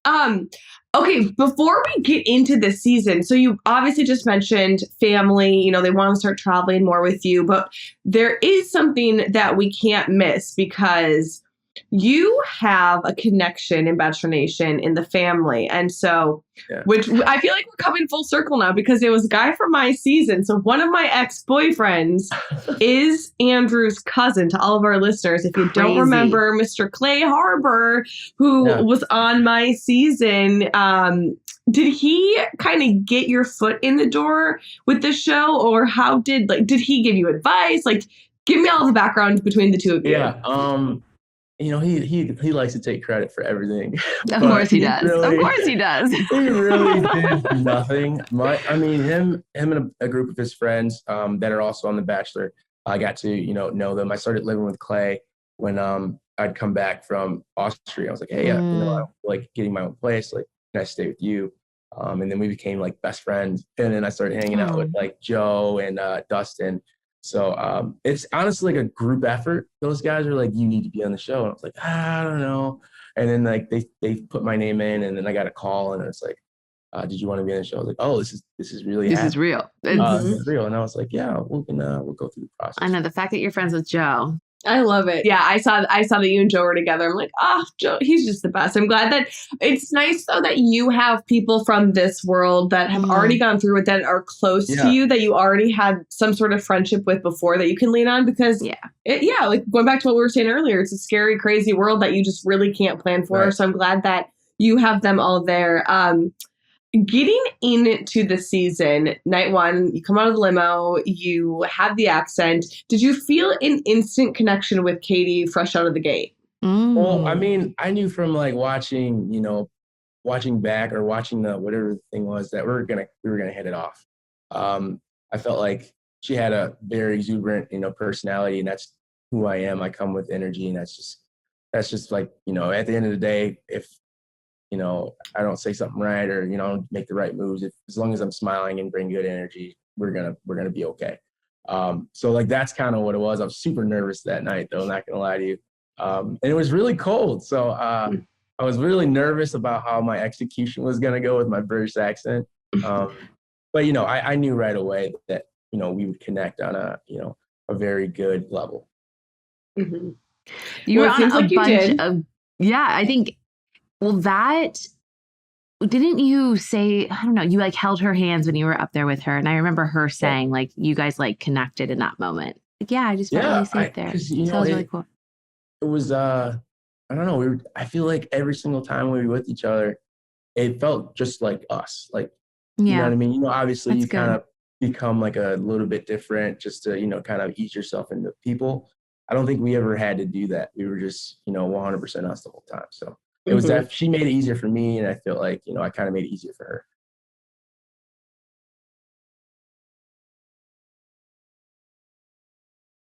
Okay, before we get into the season, so you obviously just mentioned family, they want to start traveling more with you, but there is something that we can't miss because you have a connection in Bachelor Nation in the family. And so, which I feel like we're coming full circle now because it was a guy from my season. So one of my ex-boyfriends is Andrew's cousin. To all of our listeners, if you don't remember Mr. Clay Harbor, who was on my season, did he kind of get your foot in the door with the show, or how did he give you advice? Like, give me all the background between the two of you. Yeah. He likes to take credit for everything. Of course he does. Of course he does. He really did nothing. Him and a group of his friends that are also on The Bachelor, I got to, know them. I started living with Clay when I'd come back from Austria. I was like, hey, I like getting my own place. Like, can I stay with you? And then we became like best friends. And then I started hanging out with like Joe and Dustin. So it's honestly like a group effort. Those guys are like, you need to be on the show. And I was like, I don't know. And then like they put my name in, and then I got a call, and it's like, did you want to be on the show? I was like, oh, this is really this is real. It's real. And I was like, yeah, we'll go through the process. I know the fact that you're friends with Joe. I love it. Yeah, I saw that you and Joe were together. I'm like, Joe, he's just the best. I'm glad that it's nice though that you have people from this world that have already gone through it, that are close to you, that you already had some sort of friendship with before that you can lean on, because like going back to what we were saying earlier, it's a scary, crazy world that you just really can't plan for. Right. So I'm glad that you have them all there. Getting into the season, night one, you come out of the limo, you have the accent. Did you feel an instant connection with Katie fresh out of the gate? Well, I mean, I knew from like watching back or watching the whatever the thing was that we were gonna hit it off. I felt like she had a very exuberant, personality, and that's who I am. I come with energy, and that's just like, at the end of the day, if I don't say something right or, make the right moves, as long as I'm smiling and bring good energy, we're going to be okay. So like, that's kind of what it was. I was super nervous that night though, not going to lie to you. And it was really cold. So I was really nervous about how my execution was going to go with my British accent. But, I knew right away that, we would connect on a very good level. Mm-hmm. You were on a bunch of, I think, well, that, didn't you say, I don't know, you like held her hands when you were up there with her. And I remember her saying like, you guys like connected in that moment. Like, I just felt really safe there. So it was really cool. It was, I don't know. I feel like every single time we were with each other, it felt just like us. Like, you know what I mean? Obviously that's you kind of become like a little bit different just to, kind of ease yourself into people. I don't think we ever had to do that. We were just, 100% us the whole time. So it was that she made it easier for me, and I feel like, I kind of made it easier for her.